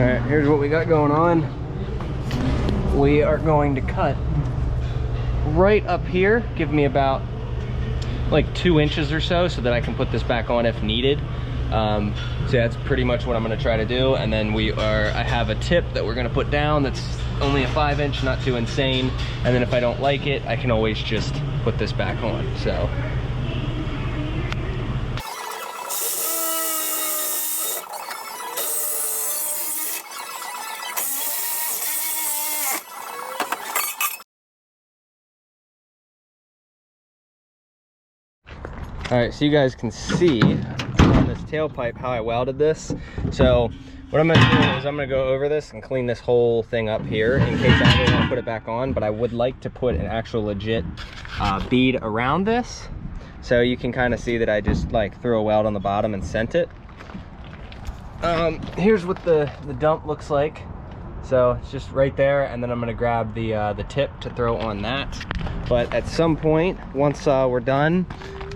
right, here's what we got going on. We are going to cut right up here, give me about like 2 inches or so that I can put this back on if needed. So that's pretty much what I'm going to try to do. And then I have a tip that we're going to put down that's only a 5-inch, not too insane. And then if I don't like it, I can always just put this back on. So all right, so you guys can see on this tailpipe how I welded this. So what I'm gonna do is I'm gonna go over this and clean this whole thing up here in case I ever wanna put it back on, but I would like to put an actual legit bead around this. So you can kind of see that I just like threw a weld on the bottom and sent it. Here's what the dump looks like. So it's just right there, and then I'm gonna grab the tip to throw on that. But at some point, once we're done,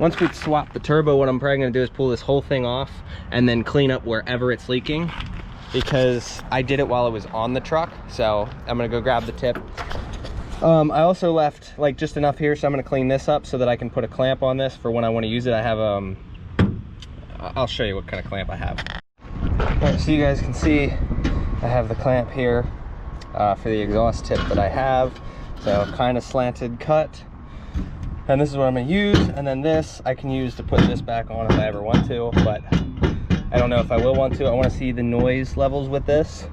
once we swap the turbo, what I'm probably gonna do is pull this whole thing off and then clean up wherever it's leaking, because I did it while it was on the truck. So I'm gonna go grab the tip. I also left like just enough here, so I'm gonna clean this up so that I can put a clamp on this for when I wanna use it. I have, I'll show you what kind of clamp I have. All right, so you guys can see I have the clamp here for the exhaust tip that I have. So kind of slanted cut. And this is what I'm gonna use, and then this I can use to put this back on if I ever want to, but I don't know if I will want to. I want to see the noise levels with this,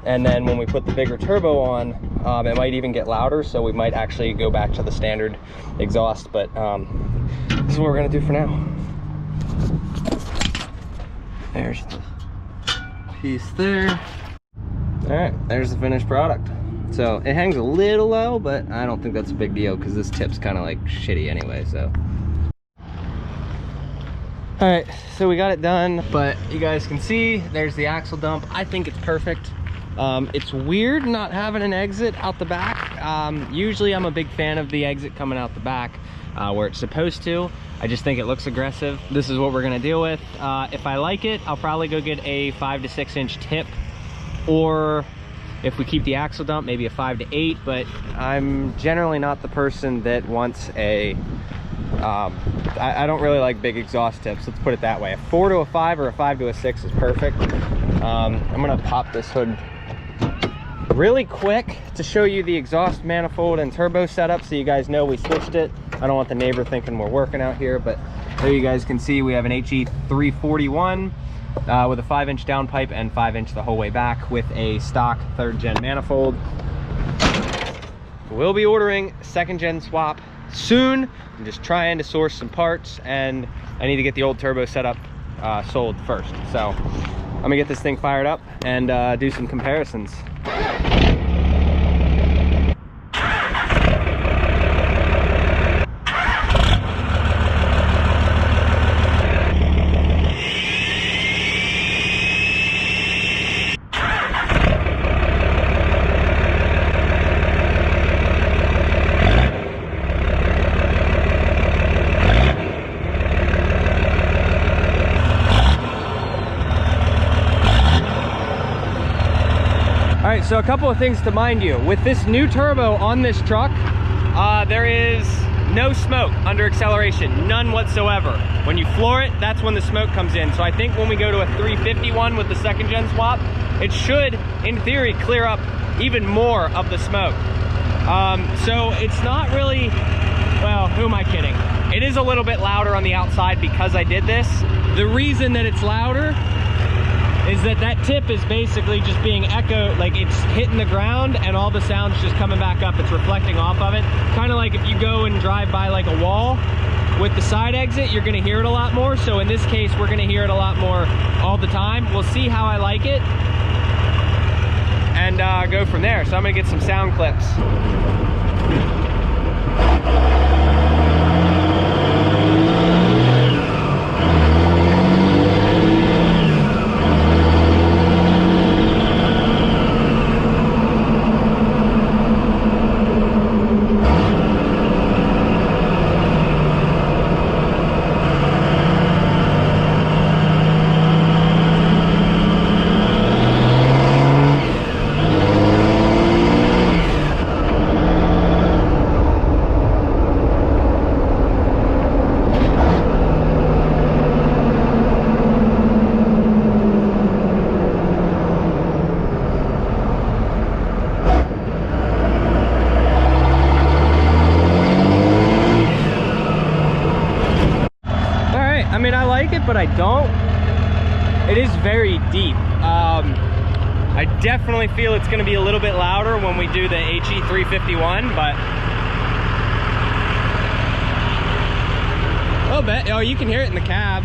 and then when we put the bigger turbo on, it might even get louder, so we might actually go back to the standard exhaust, but this is what we're gonna do for now. There's the piece there. All right, there's the finished product. So it hangs a little low, but I don't think that's a big deal because this tip's kind of like shitty anyway, so. All right, so we got it done, but you guys can see there's the axle dump. I think it's perfect. It's weird not having an exit out the back. Usually I'm a big fan of the exit coming out the back where it's supposed to. I just think it looks aggressive. This is what we're gonna deal with. If I like it, I'll probably go get a 5 to 6 inch tip, or if we keep the axle dump, maybe a 5 to 8, but I'm generally not the person that wants a, I don't really like big exhaust tips, let's put it that way. A 4 to a 5 or a 5 to a 6 is perfect. I'm gonna pop this hood really quick to show you the exhaust manifold and turbo setup so you guys know we switched it. I don't want the neighbor thinking we're working out here, but there you guys can see we have an HE 341. With a 5-inch downpipe and 5-inch the whole way back with a stock 3rd gen manifold. We'll be ordering 2nd gen swap soon. I'm just trying to source some parts, and I need to get the old turbo setup sold first. So I'm gonna get this thing fired up and do some comparisons. So a couple of things to mind you. With this new turbo on this truck, there is no smoke under acceleration, none whatsoever. When you floor it, that's when the smoke comes in. So I think when we go to a 351 with the 2nd gen swap, it should, in theory, clear up even more of the smoke. So it's not really, well, who am I kidding? It is a little bit louder on the outside because I did this. The reason that it's louder is that tip is basically just being echoed, like it's hitting the ground and all the sound's just coming back up. It's reflecting off of it. Kind of like if you go and drive by like a wall with the side exit, you're gonna hear it a lot more. So in this case, we're gonna hear it a lot more all the time. We'll see how I like it and go from there. So I'm gonna get some sound clips. what I don't. It is very deep. I definitely feel it's going to be a little bit louder when we do the HE 351, but a little bit. Oh, you can hear it in the cab.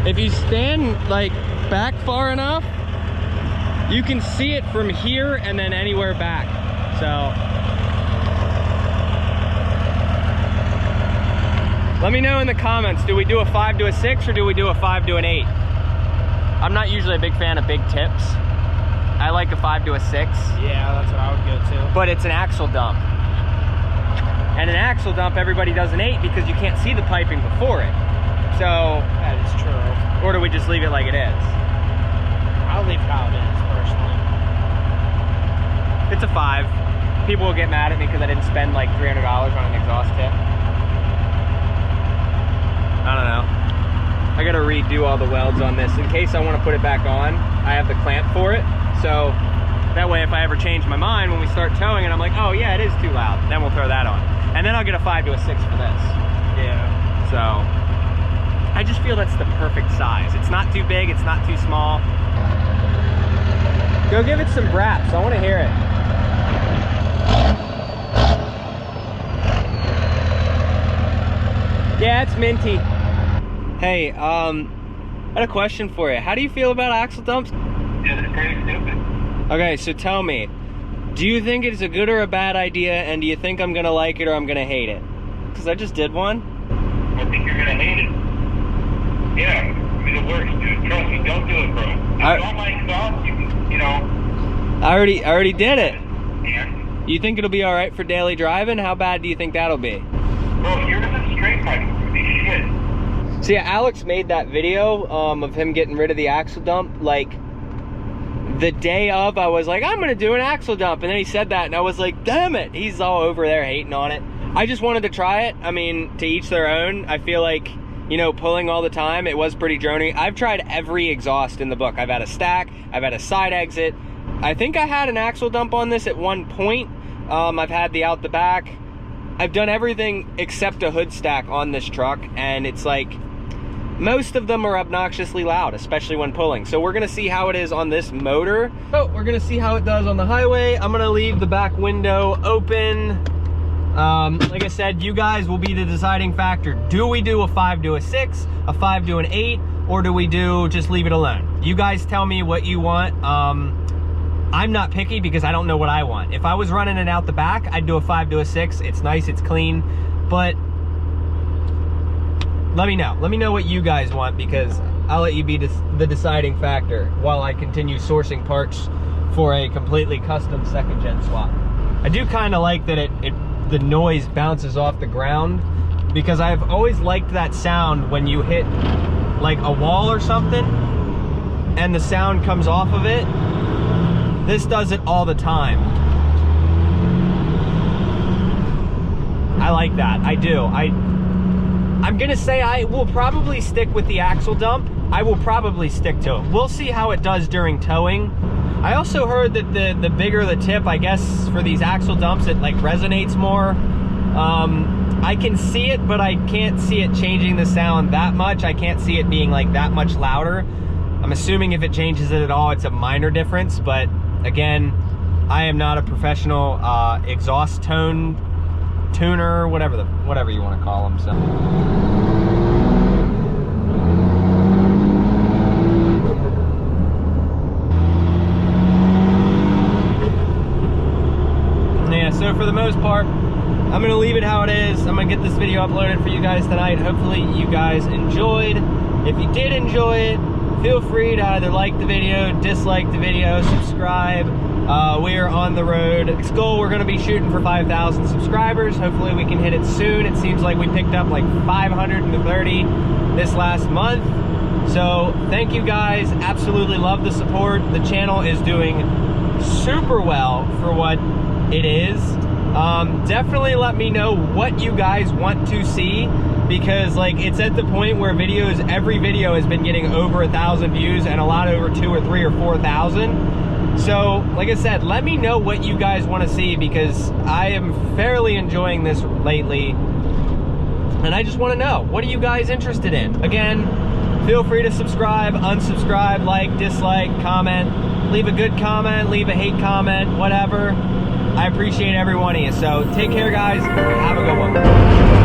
If you stand like back far enough, you can see it from here and then anywhere back. So let me know in the comments, do we do a 5 to a 6 or do we do a 5 to an 8? I'm not usually a big fan of big tips. I like a 5 to a 6. Yeah, that's what I would go to. But it's an axle dump. And an axle dump, everybody does an 8 because you can't see the piping before it. So That is true. or do we just leave it like it is? I'll leave it how it is, personally. It's a 5. People will get mad at me because I didn't spend like $300 on an exhaust tip. I don't know. I gotta redo all the welds on this. In case I want to put it back on, I have the clamp for it. So that way if I ever change my mind when we start towing and I'm like, oh yeah, it is too loud, then we'll throw that on. And then I'll get a 5 to a 6 for this. Yeah. So I just feel that's the perfect size. It's not too big, it's not too small. Go give it some braps, I want to hear it. Yeah, it's minty. Hey, I had a question for you. How do you feel about axle dumps? Yeah, it's pretty stupid. Okay, so tell me, do you think it's a good or a bad idea, and do you think I'm gonna like it or I'm gonna hate it? Because I just did one. I think you're gonna hate it. Yeah, I mean, it works, dude. Trust me, don't do it, bro. If you don't like exhaust, you know. I already did it. Yeah. You think it'll be all right for daily driving? How bad do you think that'll be? Bro, you're just a straight pipe. It's gonna be shit. So yeah, Alex made that video of him getting rid of the axle dump. Like the day of, I was like, I'm gonna do an axle dump, and then he said that, and I was like, damn it, he's all over there hating on it. I just wanted to try it. I mean, to each their own. I feel like, you know, pulling all the time, it was pretty drony. I've tried every exhaust in the book. I've had a stack, I've had a side exit. I think I had an axle dump on this at one point. I've had the out the back. I've done everything except a hood stack on this truck, and it's like, most of them are obnoxiously loud, especially when pulling. So we're gonna see how it is on this motor. Oh, we're gonna see how it does on the highway. I'm gonna leave the back window open. Like I said, you guys will be the deciding factor. Do we do a 5 to a 6, a 5 to an 8, or do we do just leave it alone? You guys tell me what you want. I'm not picky because I don't know what I want. If I was running it out the back, I'd do a 5 to a 6. It's nice, it's clean, but let me know. Let me know what you guys want, because I'll let you be the deciding factor while I continue sourcing parts for a completely custom second gen swap. I do kind of like that the noise bounces off the ground, because I've always liked that sound when you hit like a wall or something and the sound comes off of it. This does it all the time. I like that. I do. I'm gonna say I will probably stick with the axle dump. I will probably stick to it. We'll see how it does during towing. I also heard that the bigger the tip, I guess, for these axle dumps, it like resonates more. I can see it, but I can't see it changing the sound that much. I can't see it being like that much louder. I'm assuming if it changes it at all, it's a minor difference, but again, I am not a professional exhaust tuner, whatever you want to call them. So yeah, so for the most part, I'm gonna leave it how it is. I'm gonna get this video uploaded for you guys tonight. Hopefully you guys enjoyed. If you did enjoy it, feel free to either like the video, dislike the video, subscribe. We are on the road. Next goal, we're gonna be shooting for 5,000 subscribers. Hopefully we can hit it soon. It seems like we picked up like 530 this last month. So thank you guys, absolutely love the support. The channel is doing super well for what it is. Definitely let me know what you guys want to see, because like it's at the point where every video has been getting over 1,000 views and a lot over 2 or 3 or 4,000. So like I said, let me know what you guys want to see, because I am fairly enjoying this lately and I just want to know, what are you guys interested in? Again, Feel free to subscribe, unsubscribe, like, dislike, comment. Leave a good comment, leave a hate comment, whatever. I appreciate every one of you. So take care, guys. Have a good one.